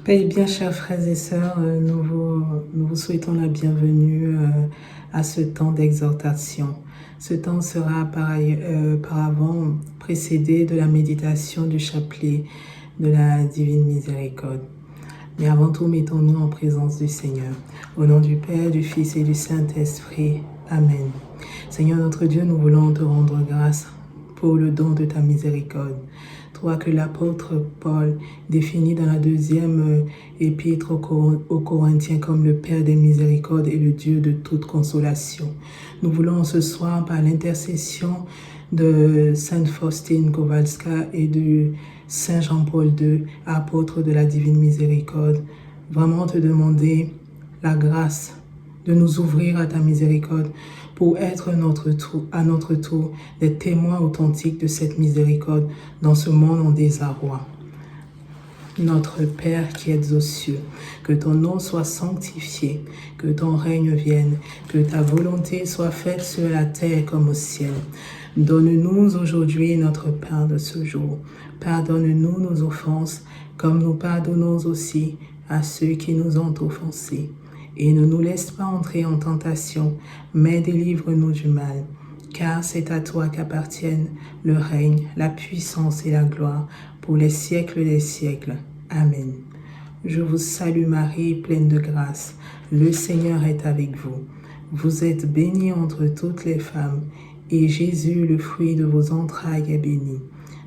Eh bien, chers frères et sœurs, nous vous souhaitons la bienvenue à ce temps d'exhortation. Ce temps sera par avant précédé de la méditation du chapelet de la Divine Miséricorde. Mais avant tout, mettons-nous en présence du Seigneur. Au nom du Père, du Fils et du Saint-Esprit. Amen. Seigneur notre Dieu, nous voulons te rendre grâce pour le don de ta miséricorde. Toi que l'apôtre Paul définit dans la deuxième épître aux Corinthiens comme le Père des miséricordes et le Dieu de toute consolation. Nous voulons ce soir, par l'intercession de Sainte Faustine Kowalska et de Saint Jean-Paul II, apôtre de la Divine Miséricorde, vraiment te demander la grâce de nous ouvrir à ta miséricorde pour être à notre tour des témoins authentiques de cette miséricorde dans ce monde en désarroi. Notre Père qui es aux cieux, que ton nom soit sanctifié, que ton règne vienne, que ta volonté soit faite sur la terre comme au ciel. Donne-nous aujourd'hui notre pain de ce jour. Pardonne-nous nos offenses, comme nous pardonnons aussi à ceux qui nous ont offensés. Et ne nous laisse pas entrer en tentation, mais délivre-nous du mal. Car c'est à toi qu'appartiennent le règne, la puissance et la gloire pour les siècles des siècles. Amen. Je vous salue Marie, pleine de grâce. Le Seigneur est avec vous. Vous êtes bénie entre toutes les femmes, et Jésus, le fruit de vos entrailles, est béni.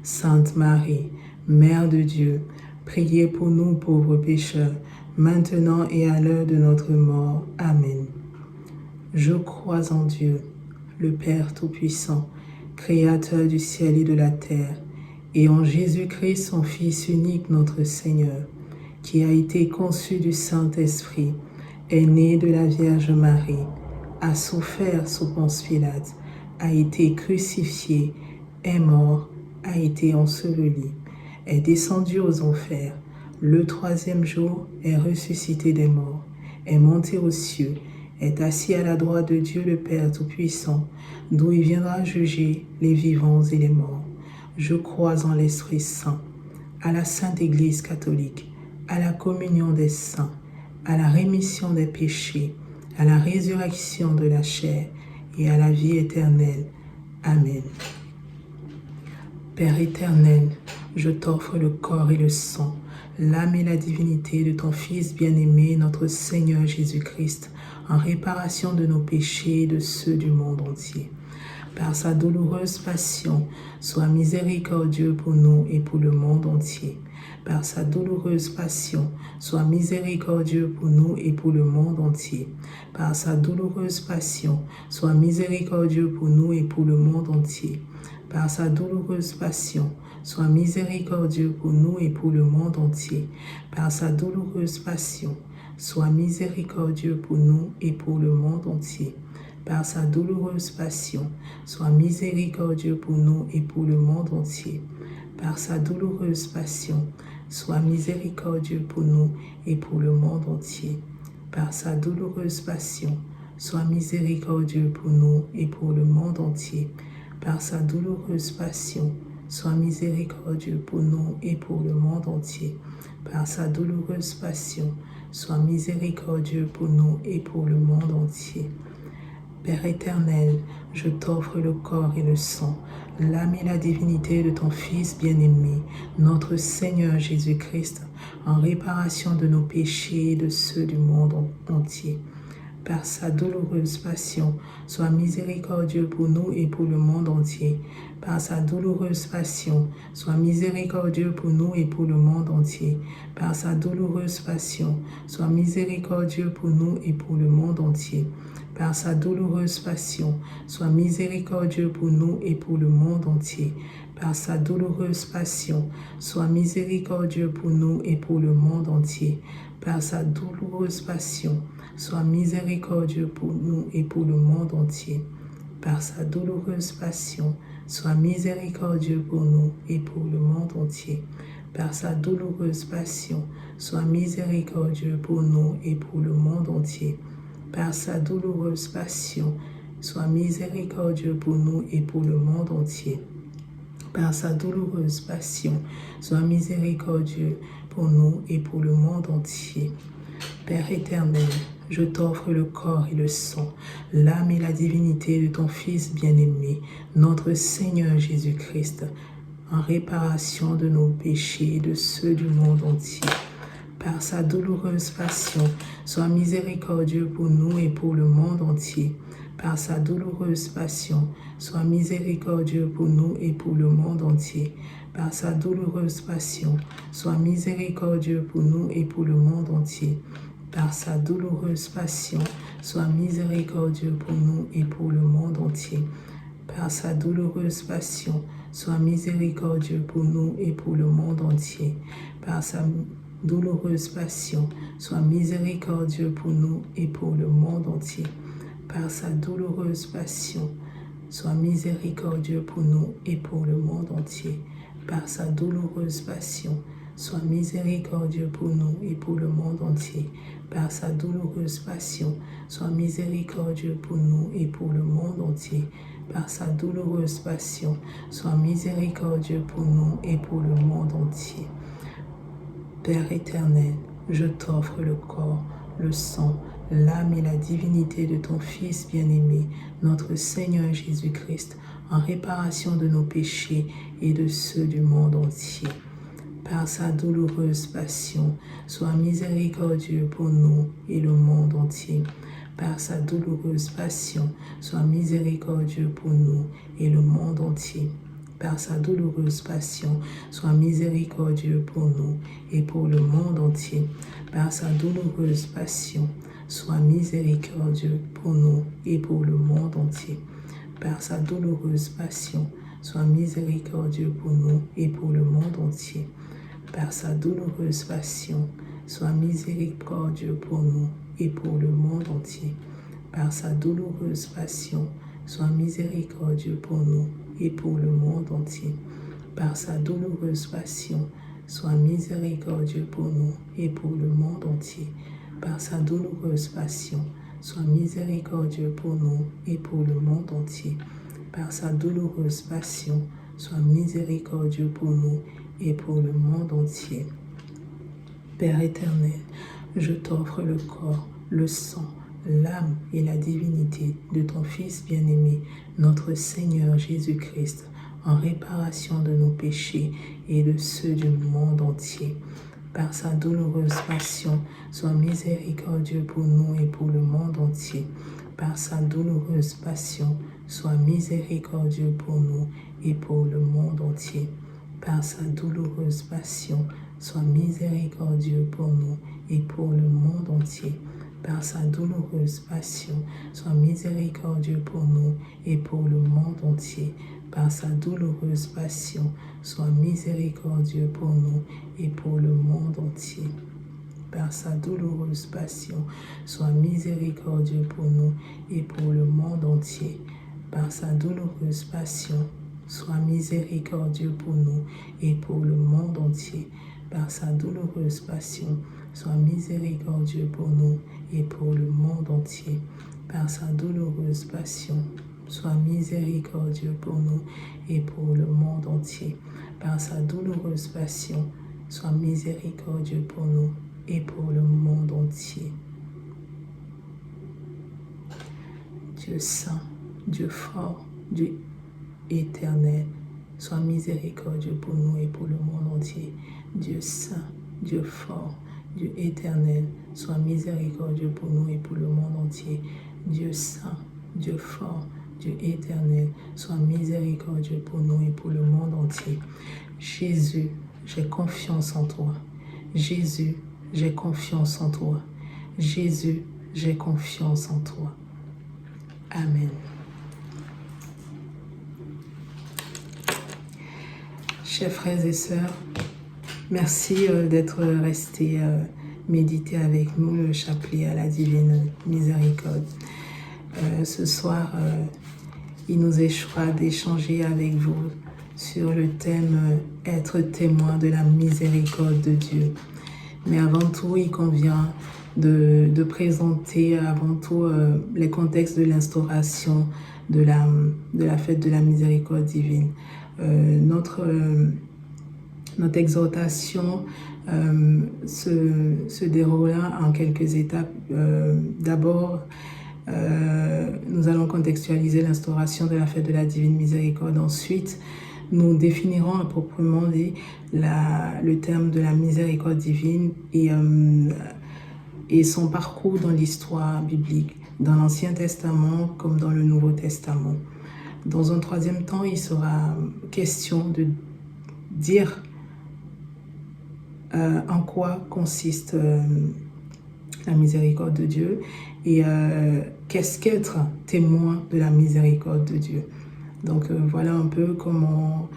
Sainte Marie, Mère de Dieu, priez pour nous pauvres pécheurs, maintenant et à l'heure de notre mort. Amen. Je crois en Dieu, le Père Tout-Puissant, Créateur du ciel et de la terre, et en Jésus-Christ, son Fils unique, notre Seigneur, qui a été conçu du Saint-Esprit, est né de la Vierge Marie, a souffert sous Ponce Pilate, a été crucifié, est mort, a été enseveli, est descendu aux enfers, le troisième jour est ressuscité des morts, est monté aux cieux, est assis à la droite de Dieu le Père Tout-Puissant, d'où il viendra juger les vivants et les morts. Je crois en l'Esprit Saint, à la Sainte Église catholique, à la communion des saints, à la rémission des péchés, à la résurrection de la chair et à la vie éternelle. Amen. Père éternel, je t'offre le corps et le sang, l'âme et la divinité de ton Fils bien-aimé, notre Seigneur Jésus-Christ, en réparation de nos péchés et de ceux du monde entier. Par sa douloureuse passion, sois miséricordieux pour nous et pour le monde entier. Par sa douloureuse passion, sois miséricordieux pour nous et pour le monde entier. Par sa douloureuse passion, sois miséricordieux pour nous et pour le monde entier. Par sa douloureuse passion, sois miséricordieux pour nous et pour le monde entier. Par sa douloureuse passion, sois miséricordieux pour nous et pour le monde entier. Par sa douloureuse passion, sois miséricordieux pour nous et pour le monde entier. Par sa douloureuse passion, sois miséricordieux pour nous et pour le monde entier. Par sa douloureuse passion, sois miséricordieux pour nous et pour le monde entier. Par sa douloureuse passion, sois miséricordieux pour nous et pour le monde entier. Par sa douloureuse passion, sois miséricordieux pour nous et pour le monde entier. Père éternel, je t'offre le corps et le sang, l'âme et la divinité de ton Fils bien-aimé, notre Seigneur Jésus-Christ, en réparation de nos péchés et de ceux du monde entier. Par sa douloureuse passion, sois miséricordieux pour nous et pour le monde entier. Par sa douloureuse passion, sois miséricordieux pour nous et pour le monde entier. Par sa douloureuse passion, sois miséricordieux pour nous et pour le monde entier. Par sa douloureuse passion, sois miséricordieux pour nous et pour le monde entier. Par sa douloureuse passion, sois miséricordieux pour nous et pour le monde entier. Par sa douloureuse passion, sois miséricordieux pour nous et pour le monde entier. Par sa douloureuse passion, sois miséricordieux pour nous et pour le monde entier. Par sa douloureuse passion, sois miséricordieux pour nous et pour le monde entier. Par sa douloureuse passion, sois miséricordieux pour nous et pour le monde entier. par sa douloureuse passion, sois miséricordieux pour nous et pour le monde entier. Père éternel, je t'offre le corps et le sang, l'âme et la divinité de ton Fils bien-aimé, notre Seigneur Jésus-Christ, en réparation de nos péchés et de ceux du monde entier. Par sa douloureuse passion, sois miséricordieux pour nous et pour le monde entier. Par sa douloureuse passion, sois miséricordieux pour nous et pour le monde entier. Par sa douloureuse passion, sois miséricordieux pour nous et pour le monde entier. Par sa douloureuse passion, sois miséricordieux pour nous et pour le monde entier. Par sa douloureuse passion, sois miséricordieux pour nous et pour le monde entier. Par sa douloureuse passion, sois miséricordieux pour nous et pour le monde entier. Par sa douloureuse passion, sois miséricordieux pour nous et pour le monde entier. Par sa douloureuse passion, sois miséricordieux pour nous et pour le monde entier. Par sa douloureuse passion, sois miséricordieux pour nous et pour le monde entier. Par sa douloureuse passion, sois miséricordieux pour nous et pour le monde entier. Père éternel, je t'offre le corps, le sang, l'âme et la divinité de ton Fils bien-aimé, notre Seigneur Jésus-Christ, en réparation de nos péchés et de ceux du monde entier. Par sa douloureuse passion, sois miséricordieux pour nous et le monde entier. Par sa douloureuse passion, sois miséricordieux pour nous et le monde entier. Par sa douloureuse passion, sois miséricordieux pour nous et pour le monde entier. Par sa douloureuse passion, sois miséricordieux pour nous et pour le monde entier. Par sa douloureuse passion, sois miséricordieux pour nous et pour le monde entier. Par sa douloureuse passion, sois miséricordieux pour nous et pour le monde entier. Par sa douloureuse passion, sois miséricordieux pour nous et pour le monde entier. Par sa douloureuse passion, sois miséricordieux pour nous et pour le monde entier. Par sa douloureuse passion, sois miséricordieux pour nous et pour le monde entier. Par sa douloureuse passion, sois miséricordieux pour nous et pour le monde entier. Père éternel, je t'offre le corps, le sang, l'âme et la divinité de ton Fils bien-aimé, notre Seigneur Jésus-Christ, en réparation de nos péchés et de ceux du monde entier. Par sa douloureuse passion, sois miséricordieux pour nous et pour le monde entier. Par sa douloureuse passion, sois miséricordieux pour nous et pour le monde entier. Par sa douloureuse passion, sois miséricordieux pour nous et pour le monde entier. Par sa douloureuse passion, sois miséricordieux pour nous et pour le monde entier. Par sa douloureuse passion, sois miséricordieux pour nous et pour le monde entier. Par sa douloureuse passion, sois miséricordieux pour nous et pour le monde entier. Par sa douloureuse passion, sois miséricordieux pour nous et pour le monde entier. Par sa douloureuse passion, sois miséricordieux pour nous et pour le monde entier. Par sa douloureuse passion, sois miséricordieux pour nous et pour le monde entier. Par sa douloureuse passion, sois miséricordieux pour nous et pour le monde entier. Dieu saint, Dieu fort, Dieu éternel, sois miséricordieux pour nous et pour le monde entier. Dieu saint, Dieu fort, Dieu éternel, sois miséricordieux pour nous et pour le monde entier. Dieu saint, Dieu fort, Dieu éternel, sois miséricordieux pour nous et pour le monde entier. Jésus, j'ai confiance en toi. Jésus, j'ai confiance en toi. Jésus, j'ai confiance en toi. Amen. Chers frères et sœurs, merci d'être restés méditer avec nous le chapelet à la divine miséricorde. Ce soir, il nous échoit d'échanger avec vous sur le thème « Être témoin de la miséricorde de Dieu ». Mais avant tout, il convient de présenter avant tout les contextes de l'instauration de la fête de la miséricorde divine. Notre exhortation se déroulera en quelques étapes. D'abord, nous allons contextualiser l'instauration de la fête de la Divine Miséricorde. Ensuite, nous définirons à proprement dit le terme de la miséricorde divine et son parcours dans l'histoire biblique, dans l'Ancien Testament comme dans le Nouveau Testament. Dans un troisième temps, il sera question de dire en quoi consiste la miséricorde de Dieu et qu'est-ce qu'être témoin de la miséricorde de Dieu. Donc voilà un peu comment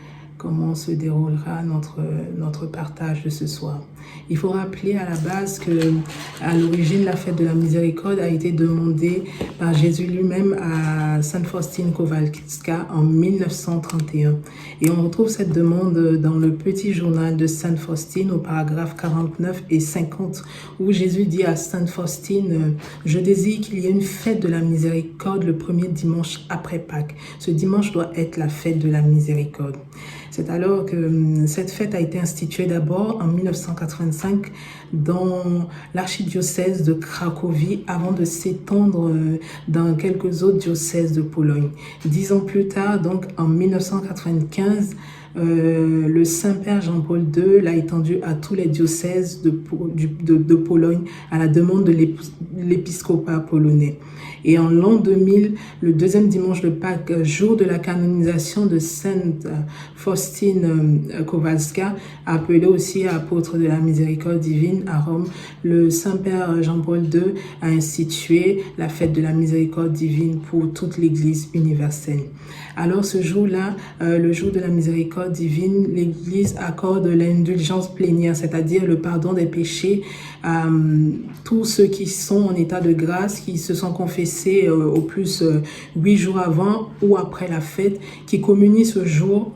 se déroulera notre partage de ce soir. Il faut rappeler à la base que à l'origine, la fête de la miséricorde a été demandée par Jésus lui-même à Sainte Faustine Kowalska en 1931. Et on retrouve cette demande dans le petit journal de Sainte Faustine au paragraphe 49 et 50 où Jésus dit à Sainte Faustine « Je désire qu'il y ait une fête de la miséricorde le premier dimanche après Pâques. Ce dimanche doit être la fête de la miséricorde. » C'est alors que cette fête a été instituée d'abord en 1985 dans l'archidiocèse de Cracovie avant de s'étendre dans quelques autres diocèses de Pologne. 10 ans plus tard, donc en 1995, le Saint-Père Jean-Paul II l'a étendu à tous les diocèses de Pologne à la demande de l'épiscopat polonais. Et en l'an 2000, le deuxième dimanche de Pâques, jour de la canonisation de Sainte Faustine Kowalska, appelée aussi apôtre de la miséricorde divine à Rome, le Saint-Père Jean-Paul II a institué la fête de la miséricorde divine pour toute l'Église universelle. Alors ce jour-là, le jour de la miséricorde divine, l'Église accorde l'indulgence plénière, c'est-à-dire le pardon des péchés à tous ceux qui sont en état de grâce, qui se sont confessés au plus 8 jours avant ou après la fête, qui communient ce jour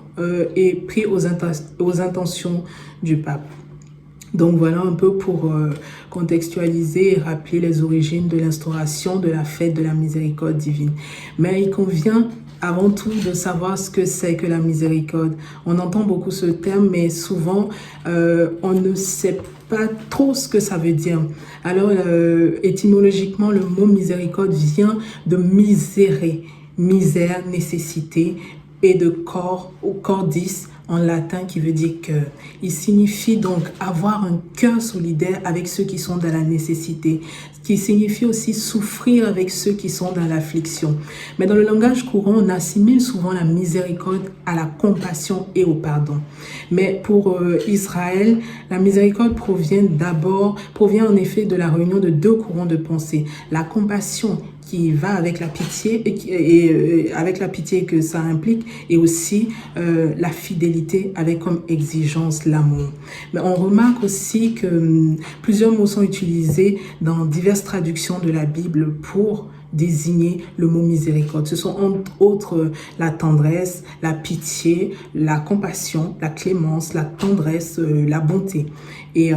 et prient aux intentions du pape. Donc voilà un peu pour contextualiser et rappeler les origines de l'instauration de la fête de la miséricorde divine. Mais il convient avant tout de savoir ce que c'est que la miséricorde. On entend beaucoup ce terme, mais souvent on ne sait pas trop ce que ça veut dire. Alors étymologiquement, le mot miséricorde vient de miserere, misère, nécessité, et de cor ou cordis en latin qui veut dire cœur. Il signifie donc avoir un cœur solidaire avec ceux qui sont dans la nécessité, qui signifie aussi souffrir avec ceux qui sont dans l'affliction. Mais dans le langage courant, on assimile souvent la miséricorde à la compassion et au pardon. Mais pour Israël, la miséricorde provient en effet de la réunion de deux courants de pensée. La compassion qui va avec la pitié et avec la pitié que ça implique, et aussi la fidélité avec comme exigence l'amour. Mais on remarque aussi que plusieurs mots sont utilisés dans diverses traductions de la Bible pour désigner le mot miséricorde. Ce sont entre autres la tendresse, la pitié, la compassion, la clémence, la tendresse, la bonté. Et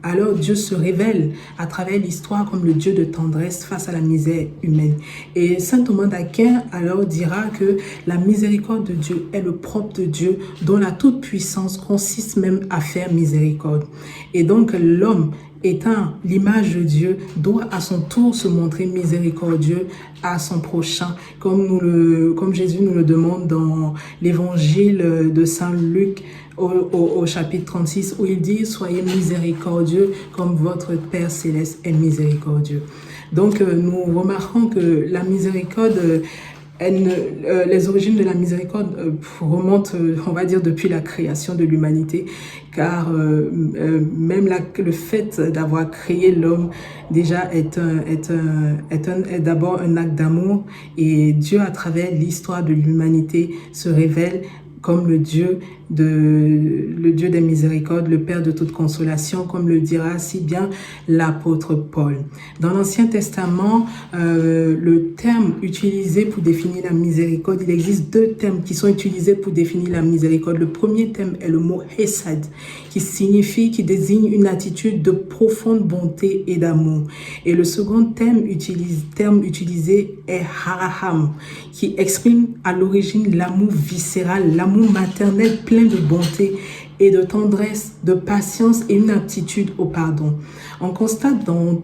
alors Dieu se révèle à travers l'histoire comme le Dieu de tendresse face à la misère humaine. Et saint Thomas d'Aquin alors dira que la miséricorde de Dieu est le propre de Dieu, dont la toute-puissance consiste même à faire miséricorde. Et donc l'homme étant l'image de Dieu, doit à son tour se montrer miséricordieux à son prochain, comme Jésus nous le demande dans l'évangile de Saint Luc au chapitre 36, où il dit « Soyez miséricordieux comme votre Père Céleste est miséricordieux ». Donc nous remarquons que la miséricorde, les origines de la miséricorde remontent, on va dire, depuis la création de l'humanité, car même le fait d'avoir créé l'homme déjà est d'abord un acte d'amour, et Dieu, à travers l'histoire de l'humanité, se révèle comme le Dieu le Dieu des miséricordes, le Père de toute consolation, comme le dira si bien l'apôtre Paul. Dans l'Ancien Testament, le terme utilisé pour définir la miséricorde, il existe deux termes qui sont utilisés pour définir la miséricorde. Le premier terme est le mot hesed, qui désigne une attitude de profonde bonté et d'amour. Et le second terme utilisé est haraham, qui exprime à l'origine l'amour viscéral, l'amour maternel plein de bonté et de tendresse, de patience et une aptitude au pardon. On constate dans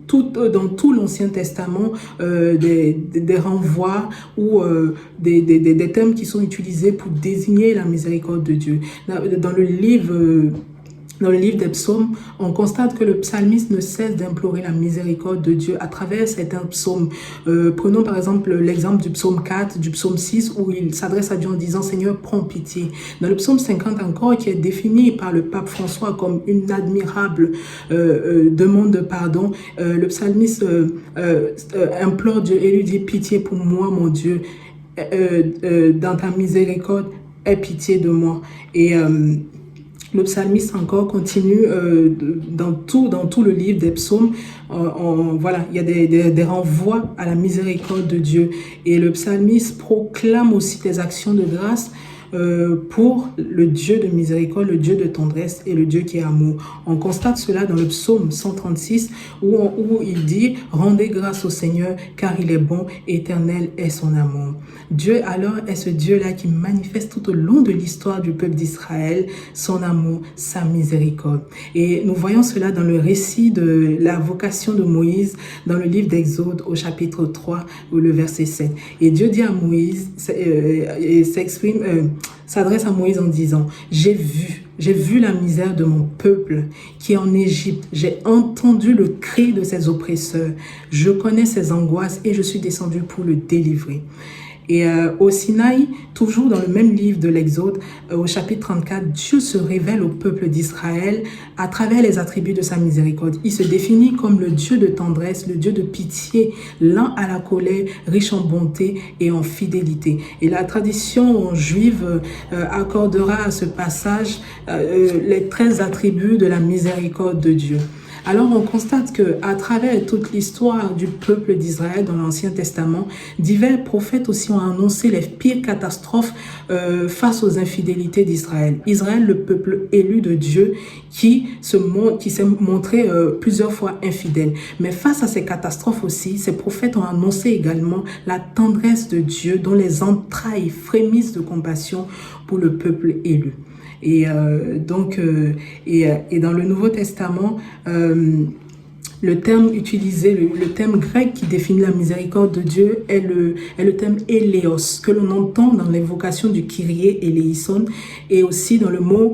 tout l'Ancien Testament des renvois ou des termes qui sont utilisés pour désigner la miséricorde de Dieu. Dans le livre des psaumes, on constate que le psalmiste ne cesse d'implorer la miséricorde de Dieu à travers certains psaumes. Prenons par exemple l'exemple du psaume 4, du psaume 6, où il s'adresse à Dieu en disant « Seigneur, prends pitié ». Dans le psaume 50 encore, qui est défini par le pape François comme une admirable demande de pardon, le psalmiste implore Dieu et lui dit « Pitié pour moi, mon Dieu, dans ta miséricorde, aie pitié de moi ». Et le psalmiste encore continue dans tout le livre des psaumes. Voilà, il y a des renvois à la miséricorde de Dieu. Et le psalmiste proclame aussi des actions de grâce pour le Dieu de miséricorde, le Dieu de tendresse et le Dieu qui est amour. On constate cela dans le psaume 136 où il dit « Rendez grâce au Seigneur car il est bon, éternel est son amour ». Dieu alors est ce Dieu-là qui manifeste tout au long de l'histoire du peuple d'Israël son amour, sa miséricorde. Et nous voyons cela dans le récit de la vocation de Moïse dans le livre d'Exode au chapitre 3 ou le verset 7. Et Dieu dit à Moïse, s'adresse à Moïse en disant « J'ai vu la misère de mon peuple qui est en Égypte. J'ai entendu le cri de ses oppresseurs. Je connais ses angoisses et je suis descendu pour le délivrer. » Et au Sinaï, toujours dans le même livre de l'Exode, au chapitre 34, Dieu se révèle au peuple d'Israël à travers les attributs de sa miséricorde. Il se définit comme le Dieu de tendresse, le Dieu de pitié, lent à la colère, riche en bonté et en fidélité. Et la tradition juive accordera à ce passage les 13 attributs de la miséricorde de Dieu. Alors on constate qu'à travers toute l'histoire du peuple d'Israël dans l'Ancien Testament, divers prophètes aussi ont annoncé les pires catastrophes face aux infidélités d'Israël. Israël, le peuple élu de Dieu qui s'est montré plusieurs fois infidèle. Mais face à ces catastrophes aussi, ces prophètes ont annoncé également la tendresse de Dieu dont les entrailles frémissent de compassion pour le peuple élu. Et dans le Nouveau Testament, le terme utilisé, le terme grec qui définit la miséricorde de Dieu est le terme éléos, que l'on entend dans l'évocation du Kyrie éléison et aussi dans le mot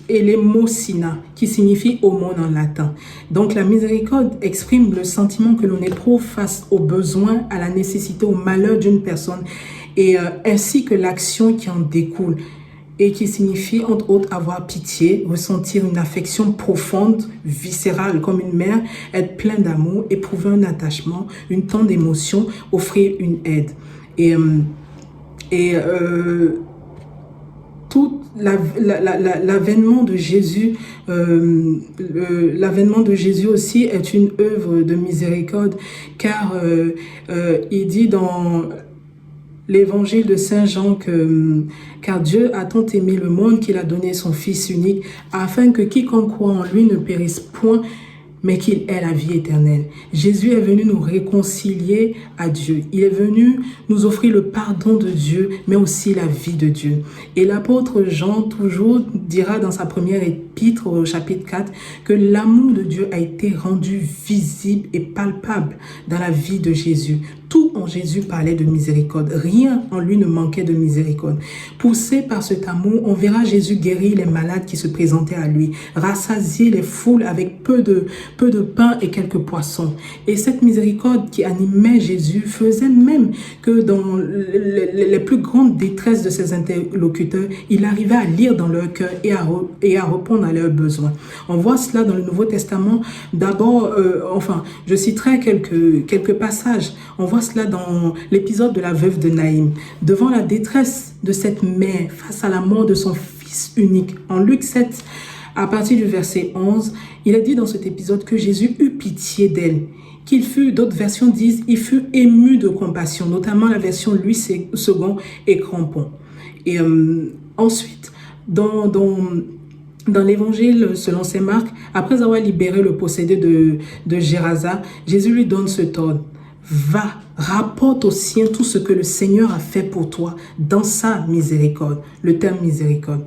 élémosina, qui signifie aumône en latin. Donc la miséricorde exprime le sentiment que l'on éprouve face aux besoins, à la nécessité, au malheur d'une personne, et ainsi que l'action qui en découle, et qui signifie entre autres avoir pitié, ressentir une affection profonde, viscérale comme une mère, être plein d'amour, éprouver un attachement, une tendre émotion, offrir une aide. Tout l'avènement de Jésus, l'avènement de Jésus aussi est une œuvre de miséricorde, car il dit dans l'évangile de Saint Jean que car Dieu a tant aimé le monde qu'il a donné son Fils unique afin que quiconque croit en lui ne périsse point mais qu'il ait la vie éternelle. Jésus est venu nous réconcilier à Dieu. Il est venu nous offrir le pardon de Dieu, mais aussi la vie de Dieu. Et l'apôtre Jean toujours dira dans sa première épître au chapitre 4 que l'amour de Dieu a été rendu visible et palpable dans la vie de Jésus. Tout en Jésus parlait de miséricorde. Rien en lui ne manquait de miséricorde. Poussé par cet amour, on verra Jésus guérir les malades qui se présentaient à lui, rassasier les foules avec peu de pain et quelques poissons. Et cette miséricorde qui animait Jésus faisait même que dans les plus grandes détresses de ses interlocuteurs, il arrivait à lire dans leur cœur et à répondre à leurs besoins. On voit cela dans le Nouveau Testament. D'abord, je citerai quelques passages. On voit voit cela dans l'épisode de la veuve de Naïm. Devant la détresse de cette mère face à la mort de son fils unique, en Luc 7, à partir du verset 11, il est dit dans cet épisode que Jésus eut pitié d'elle. Qu'il fut, d'autres versions disent, il fut ému de compassion, notamment la version Louis II et Crampon. Et ensuite, dans l'évangile selon saint Marc, après avoir libéré le possédé de Gérasa, Jésus lui donne cet ordre. Va, rapporte aux siens tout ce que le Seigneur a fait pour toi dans sa miséricorde. Le terme miséricorde.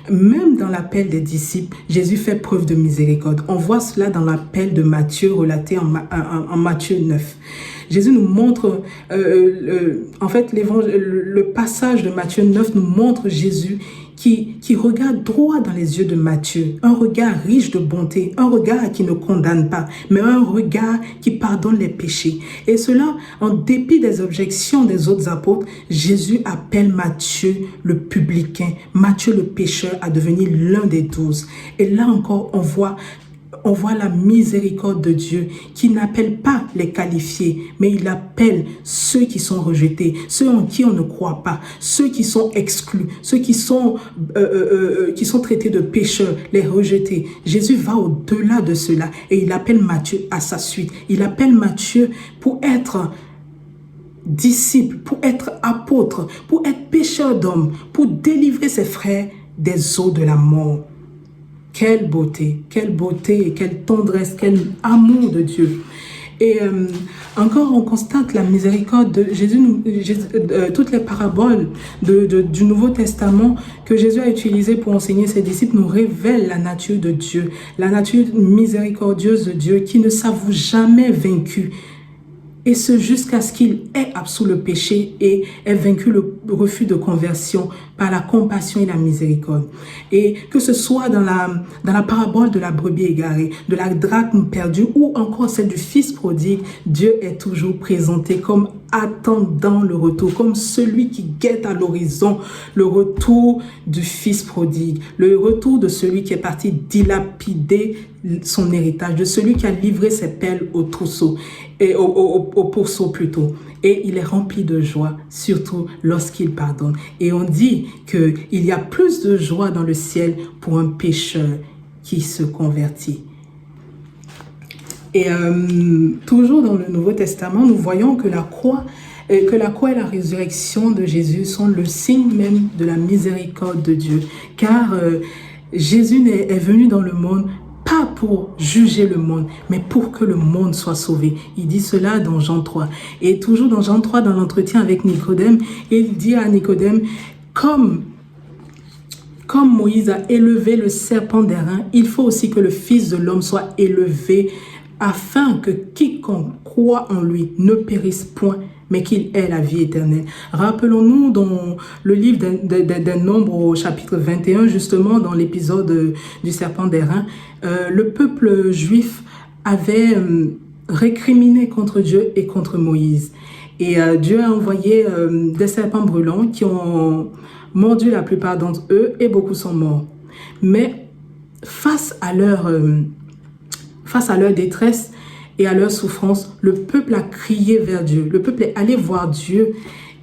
Même dans l'appel des disciples, Jésus fait preuve de miséricorde. On voit cela dans l'appel de Matthieu relaté en Matthieu 9. Jésus nous montre, en fait, le passage de Matthieu 9 nous montre Jésus qui regarde droit dans les yeux de Matthieu, un regard riche de bonté, un regard qui ne condamne pas, mais un regard qui pardonne les péchés. Et cela, en dépit des objections des autres apôtres, Jésus appelle Matthieu le publicain, Matthieu le pécheur à devenir l'un des 12. Et là encore, on voit la miséricorde de Dieu qui n'appelle pas les qualifiés, mais il appelle ceux qui sont rejetés, ceux en qui on ne croit pas, ceux qui sont exclus, ceux qui sont traités de pécheurs, les rejetés. Jésus va au-delà de cela et il appelle Matthieu à sa suite. Il appelle Matthieu pour être disciple, pour être apôtre, pour être pécheur d'hommes, pour délivrer ses frères des eaux de la mort. Quelle beauté et quelle tendresse, quel amour de Dieu. Et encore, on constate la miséricorde de Jésus. Toutes les paraboles du Nouveau Testament que Jésus a utilisées pour enseigner ses disciples nous révèlent la nature de Dieu, la nature miséricordieuse de Dieu qui ne s'avoue jamais vaincu. Et ce jusqu'à ce qu'il ait absous le péché et ait vaincu le refus de conversion par la compassion et la miséricorde. Et que ce soit dans la parabole de la brebis égarée, de la drachme perdue ou encore celle du fils prodigue, Dieu est toujours présenté comme attendant le retour, comme celui qui guette à l'horizon le retour du fils prodigue, le retour de celui qui est parti dilapider son héritage, de celui qui a livré ses pelles au trousseau, et au pourceau plutôt. Et il est rempli de joie, surtout lorsqu'il pardonne. Et on dit qu'il y a plus de joie dans le ciel pour un pécheur qui se convertit. Et toujours dans le Nouveau Testament, nous voyons que la croix et la résurrection de Jésus sont le signe même de la miséricorde de Dieu. Car Jésus est venu dans le monde pas pour juger le monde, mais pour que le monde soit sauvé. Il dit cela dans Jean 3. Et toujours dans Jean 3, dans l'entretien avec Nicodème, il dit à Nicodème, comme Moïse a élevé le serpent d'airain, il faut aussi que le Fils de l'homme soit élevé, afin que quiconque croit en lui ne périsse point, mais qu'il ait la vie éternelle. Rappelons-nous dans le livre des Nombres au chapitre 21, justement dans l'épisode du serpent d'airain, le peuple juif avait récriminé contre Dieu et contre Moïse. Et Dieu a envoyé des serpents brûlants qui ont mordu la plupart d'entre eux et beaucoup sont morts. Mais face à leur détresse et à leur souffrance, le peuple a crié vers Dieu. Le peuple est allé voir Dieu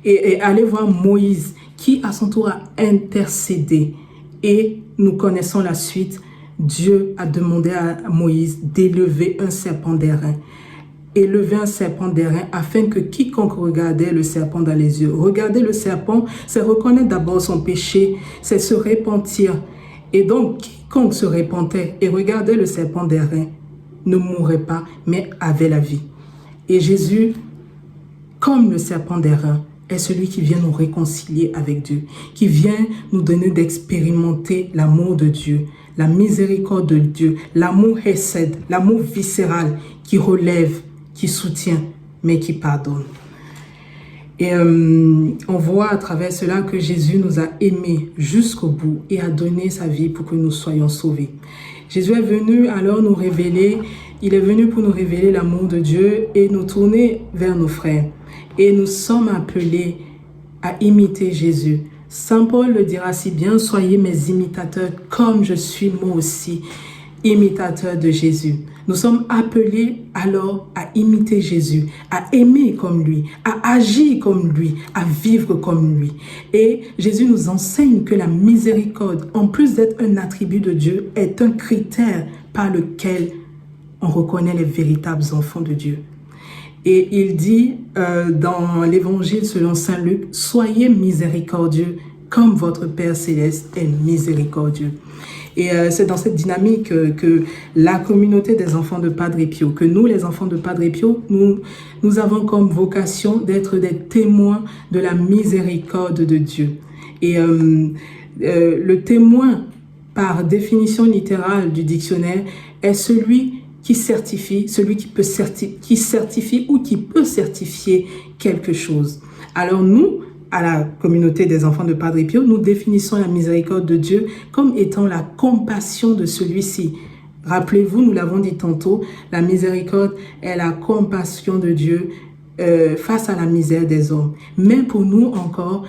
et allé voir Moïse, qui à son tour a intercédé. Et nous connaissons la suite. Dieu a demandé à Moïse d'élever un serpent d'airain. Élever un serpent d'airain afin que quiconque regardait le serpent dans les yeux. Regarder le serpent, c'est reconnaître d'abord son péché, c'est se repentir. Et donc, quiconque se repentait et regardait le serpent d'airain ne mourrait pas, mais avait la vie. Et Jésus, comme le serpent d'airain, est celui qui vient nous réconcilier avec Dieu, qui vient nous donner d'expérimenter l'amour de Dieu, la miséricorde de Dieu, l'amour hesed, l'amour viscéral qui relève, qui soutient, mais qui pardonne. Et on voit à travers cela que Jésus nous a aimés jusqu'au bout et a donné sa vie pour que nous soyons sauvés. Jésus est venu alors nous révéler, il est venu pour nous révéler l'amour de Dieu et nous tourner vers nos frères. Et nous sommes appelés à imiter Jésus. Saint Paul le dira si bien, soyez mes imitateurs comme je suis moi aussi imitateur de Jésus. Nous sommes appelés alors à imiter Jésus, à aimer comme lui, à agir comme lui, à vivre comme lui. Et Jésus nous enseigne que la miséricorde, en plus d'être un attribut de Dieu, est un critère par lequel on reconnaît les véritables enfants de Dieu. Et il dit dans l'évangile selon saint Luc, « Soyez miséricordieux comme votre Père Céleste est miséricordieux. » Et c'est dans cette dynamique que la communauté des enfants de Padre Pio, que nous, les enfants de Padre Pio, nous avons comme vocation d'être des témoins de la miséricorde de Dieu. Et le témoin, par définition littérale du dictionnaire, est celui qui certifie, celui qui certifie ou qui peut certifier quelque chose. Alors nous, à la communauté des enfants de Padre Pio, nous définissons la miséricorde de Dieu comme étant la compassion de celui-ci. Rappelez-vous, nous l'avons dit tantôt, la miséricorde est la compassion de Dieu face à la misère des hommes. Mais pour nous encore,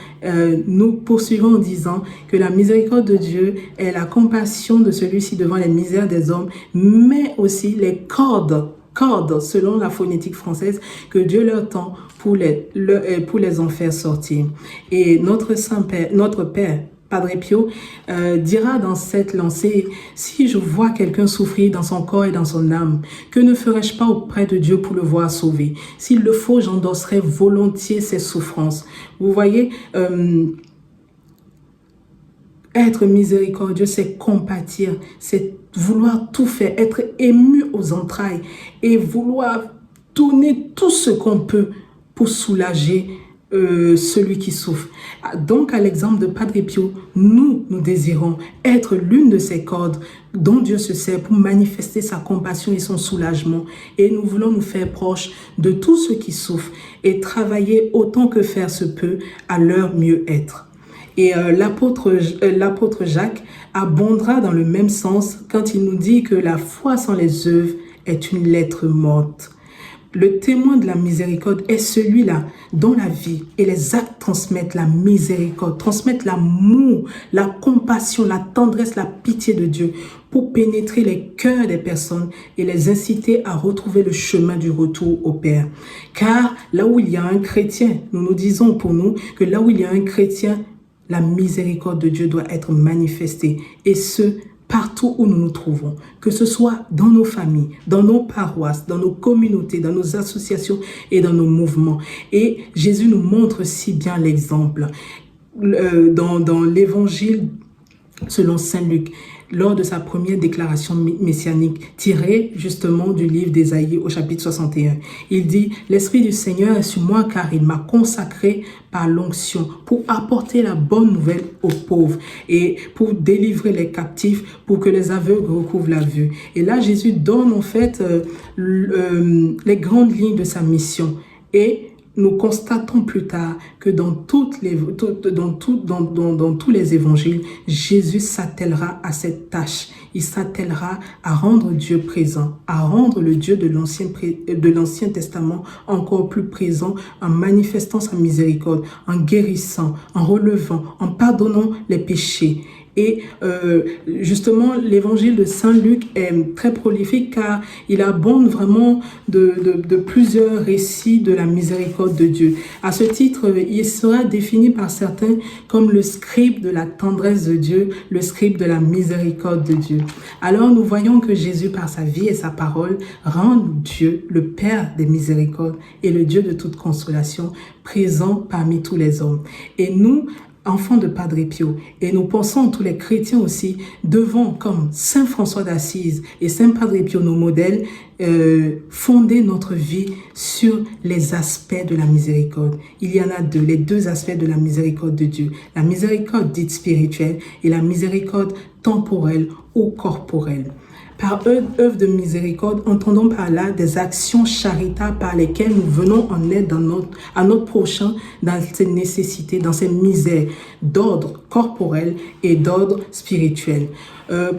nous poursuivons en disant que la miséricorde de Dieu est la compassion de celui-ci devant les misères des hommes, mais aussi les cordes, selon la phonétique française, que Dieu leur tend pour les en faire sortir. Et notre Saint-Père, notre Père, Padre Pio, dira dans cette lancée, « Si je vois quelqu'un souffrir dans son corps et dans son âme, que ne ferais-je pas auprès de Dieu pour le voir sauver? S'il le faut, j'endosserai volontiers ses souffrances. » Vous voyez, être miséricordieux, c'est compatir, c'est vouloir tout faire, être ému aux entrailles et vouloir donner tout ce qu'on peut pour soulager celui qui souffre. Donc, à l'exemple de Padre Pio, nous désirons être l'une de ces cordes dont Dieu se sert pour manifester sa compassion et son soulagement. Et nous voulons nous faire proches de tous ceux qui souffrent et travailler autant que faire se peut à leur mieux-être. Et l'apôtre Jacques abondera dans le même sens quand il nous dit que la foi sans les œuvres est une lettre morte. Le témoin de la miséricorde est celui-là dont la vie et les actes transmettent la miséricorde, transmettent l'amour, la compassion, la tendresse, la pitié de Dieu pour pénétrer les cœurs des personnes et les inciter à retrouver le chemin du retour au Père. Car là où il y a un chrétien, nous disons pour nous que là où il y a un chrétien, la miséricorde de Dieu doit être manifestée, et ce, partout où nous nous trouvons, que ce soit dans nos familles, dans nos paroisses, dans nos communautés, dans nos associations et dans nos mouvements. Et Jésus nous montre si bien l'exemple. Dans l'évangile selon saint Luc, lors de sa première déclaration messianique, tirée justement du livre d'Ésaïe au chapitre 61. Il dit « L'Esprit du Seigneur est sur moi car il m'a consacré par l'onction pour apporter la bonne nouvelle aux pauvres et pour délivrer les captifs, pour que les aveugles recouvrent la vue. » Et là, Jésus donne en fait les grandes lignes de sa mission. Et nous constatons plus tard que dans tous les évangiles, Jésus s'attellera à cette tâche. Il s'attellera à rendre Dieu présent, à rendre le Dieu de l'Ancien Testament encore plus présent en manifestant sa miséricorde, en guérissant, en relevant, en pardonnant les péchés. Et justement, l'évangile de saint Luc est très prolifique car il abonde vraiment de plusieurs récits de la miséricorde de Dieu. À ce titre, il sera défini par certains comme le scribe de la tendresse de Dieu, le scribe de la miséricorde de Dieu. Alors nous voyons que Jésus, par sa vie et sa parole, rend Dieu le Père des miséricordes et le Dieu de toute consolation, présent parmi tous les hommes. Et nous, enfants de Padre Pio, et nous pensons, tous les chrétiens aussi, devons, comme Saint François d'Assise et Saint Padre Pio, nos modèles, fonder notre vie sur les aspects de la miséricorde. Il y en a deux, les deux aspects de la miséricorde de Dieu. La miséricorde dite spirituelle et la miséricorde temporelle ou corporelle. Par œuvre de miséricorde, entendons par là des actions charitables par lesquelles nous venons en aide à notre prochain dans ses nécessités, dans ses misères d'ordre corporel et d'ordre spirituel.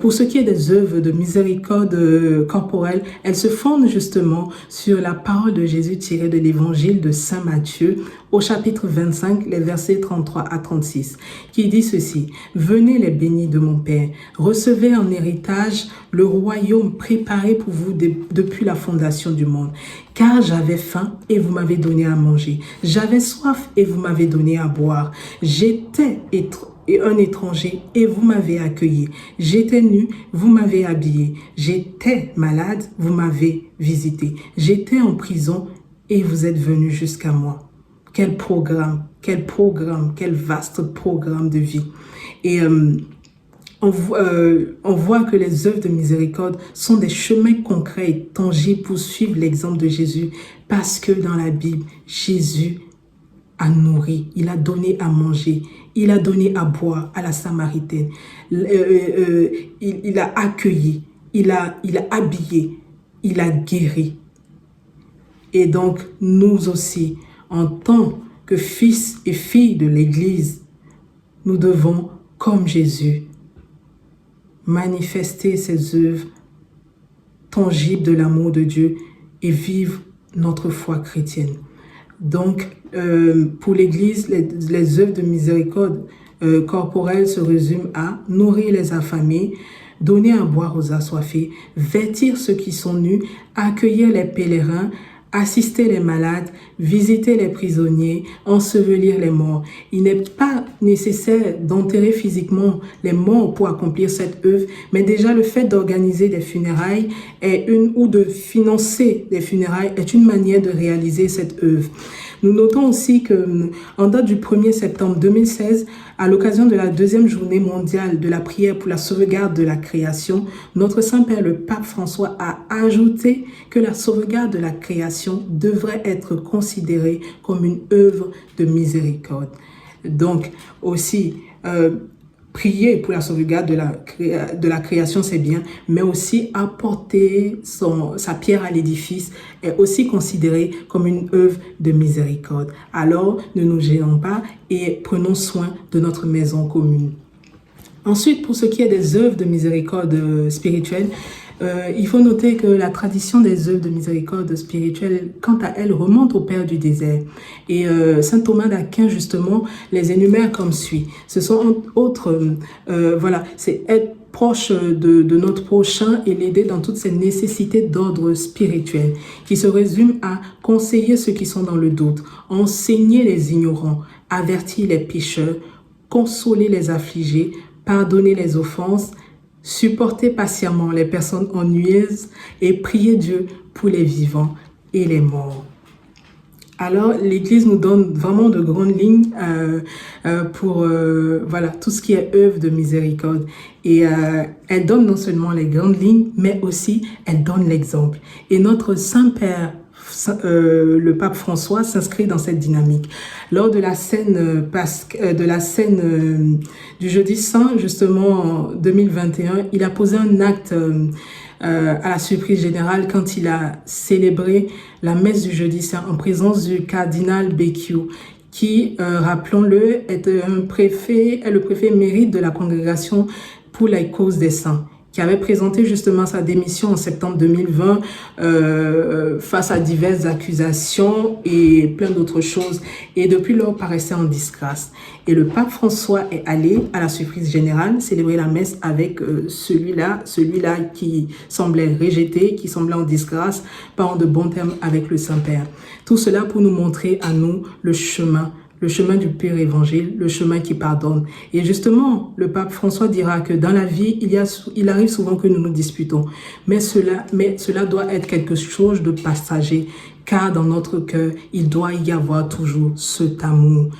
Pour ce qui est des œuvres de miséricorde corporelle, elles se fondent justement sur la parole de Jésus tirée de l'évangile de saint Matthieu au chapitre 25, les versets 33 à 36, qui dit ceci: « Venez les bénis de mon Père, recevez en héritage le roi royaume préparé pour vous depuis la fondation du monde. Car j'avais faim et vous m'avez donné à manger. J'avais soif et vous m'avez donné à boire. J'étais un étranger et vous m'avez accueilli. J'étais nu, vous m'avez habillé. J'étais malade, vous m'avez visité. J'étais en prison et vous êtes venu jusqu'à moi. Quel programme, quel vaste programme de vie. Et on voit que les œuvres de miséricorde sont des chemins concrets et tangibles pour suivre l'exemple de Jésus, parce que dans la Bible, Jésus a nourri, il a donné à manger, il a donné à boire à la Samaritaine, il a accueilli, il a habillé, il a guéri. Et donc, nous aussi, en tant que fils et filles de l'Église, nous devons, comme Jésus, manifester ces œuvres tangibles de l'amour de Dieu et vivre notre foi chrétienne. Donc, pour l'Église, les œuvres de miséricorde corporelle se résument à nourrir les affamés, donner à boire aux assoiffés, vêtir ceux qui sont nus, accueillir les pèlerins, assister les malades, visiter les prisonniers, ensevelir les morts. Il n'est pas nécessaire d'enterrer physiquement les morts pour accomplir cette œuvre, mais déjà le fait d'organiser des funérailles ou de financer des funérailles est une manière de réaliser cette œuvre. Nous notons aussi qu'en date du 1er septembre 2016, à l'occasion de la deuxième journée mondiale de la prière pour la sauvegarde de la création, notre Saint-Père, le Pape François, a ajouté que la sauvegarde de la création devrait être considérée comme une œuvre de miséricorde. Donc, aussi, prier pour la sauvegarde de la création, c'est bien, mais aussi apporter sa pierre à l'édifice est aussi considéré comme une œuvre de miséricorde. Alors, ne nous gênons pas et prenons soin de notre maison commune. Ensuite, pour ce qui est des œuvres de miséricorde spirituelle, il faut noter que la tradition des œuvres de miséricorde spirituelle, quant à elle, remonte au Père du désert. Et saint Thomas d'Aquin, justement, les énumère comme suit. Ce sont c'est être proche de notre prochain et l'aider dans toutes ses nécessités d'ordre spirituel, qui se résument à conseiller ceux qui sont dans le doute, enseigner les ignorants, avertir les pécheurs, consoler les affligés, pardonner les offenses, supporter patiemment les personnes ennuyeuses et prier Dieu pour les vivants et les morts. Alors, l'Église nous donne vraiment de grandes lignes pour tout ce qui est œuvre de miséricorde. Et elle donne non seulement les grandes lignes, mais aussi elle donne l'exemple. Et notre Saint-Père, le Pape François, s'inscrit dans cette dynamique. Lors de la scène du Jeudi Saint, justement en 2021, il a posé un acte à la surprise générale quand il a célébré la messe du Jeudi Saint en présence du cardinal Becciu, qui, rappelons-le, est le préfet émérite de la congrégation pour la cause des saints, qui avait présenté justement sa démission en septembre 2020 face à diverses accusations et plein d'autres choses. Et depuis lors, paraissait en disgrâce. Et le pape François est allé à la surprise générale célébrer la messe avec celui-là qui semblait rejeté, qui semblait en disgrâce, pas en de bons termes avec le Saint-Père. Tout cela pour nous montrer à nous le chemin du pur évangile, le chemin qui pardonne. Et justement, le pape François dira que dans la vie, il arrive souvent que nous nous disputons. Mais cela doit être quelque chose de passager, car dans notre cœur, il doit y avoir toujours cet amour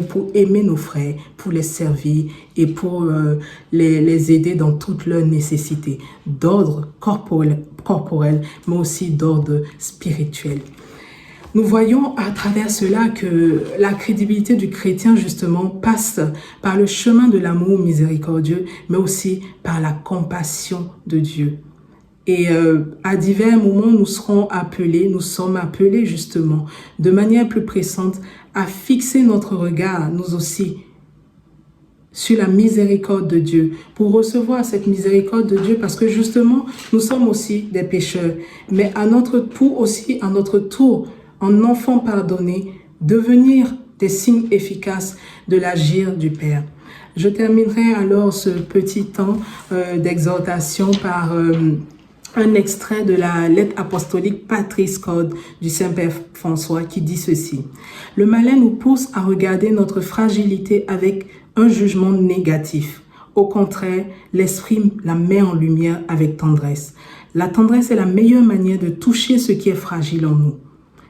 pour aimer nos frères, pour les servir et pour les aider dans toutes leurs nécessités, d'ordre corporel, mais aussi d'ordre spirituel. Nous voyons à travers cela que la crédibilité du chrétien, justement, passe par le chemin de l'amour miséricordieux, mais aussi par la compassion de Dieu. Et à divers moments, nous sommes appelés justement, de manière plus pressante, à fixer notre regard, nous aussi, sur la miséricorde de Dieu, pour recevoir cette miséricorde de Dieu, parce que justement, nous sommes aussi des pécheurs, mais à notre tour, en enfants pardonnés, devenir des signes efficaces de l'agir du Père. Je terminerai alors ce petit temps d'exhortation par un extrait de la lettre apostolique Patris Corde du Saint-Père François qui dit ceci. « Le malin nous pousse à regarder notre fragilité avec un jugement négatif. Au contraire, l'esprit la met en lumière avec tendresse. La tendresse est la meilleure manière de toucher ce qui est fragile en nous.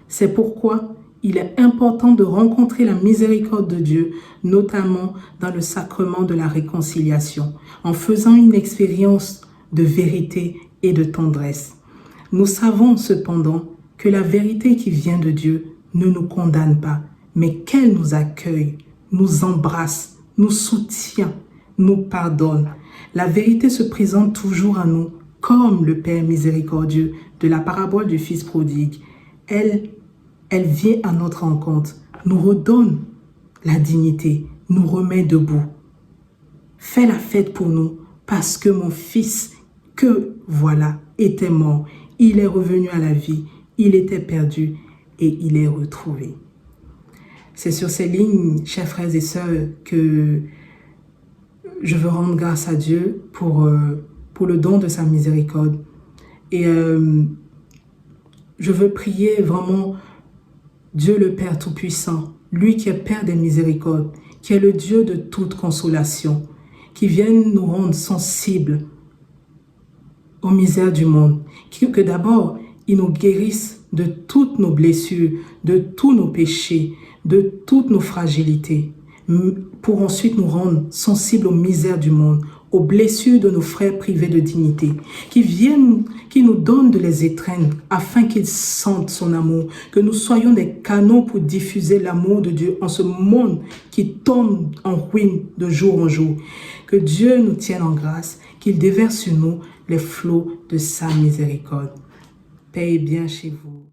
C'est pourquoi il est important de rencontrer la miséricorde de Dieu, notamment dans le sacrement de la réconciliation, en faisant une expérience de vérité et de tendresse. Nous savons cependant que la vérité qui vient de Dieu ne nous condamne pas, mais qu'elle nous accueille, nous embrasse, nous soutient, nous pardonne. La vérité se présente toujours à nous comme le Père miséricordieux de la parabole du Fils prodigue. Elle vient à notre rencontre, nous redonne la dignité, nous remet debout. Fais la fête pour nous parce que mon fils, que voilà, était mort. Il est revenu à la vie, il était perdu et il est retrouvé. C'est sur ces lignes, chers frères et sœurs, que je veux rendre grâce à Dieu pour le don de sa miséricorde. Et je veux prier vraiment Dieu le Père Tout-Puissant, lui qui est Père des miséricordes, qui est le Dieu de toute consolation, qui vienne nous rendre sensibles aux misères du monde, que d'abord, il nous guérisse de toutes nos blessures, de tous nos péchés, de toutes nos fragilités, pour ensuite nous rendre sensibles aux misères du monde, aux blessures de nos frères privés de dignité, qui nous donne de les étreindre afin qu'ils sentent son amour, que nous soyons des canaux pour diffuser l'amour de Dieu en ce monde qui tombe en ruine de jour en jour. Que Dieu nous tienne en grâce, qu'il déverse sur nous les flots de sa miséricorde. Paix et bien chez vous.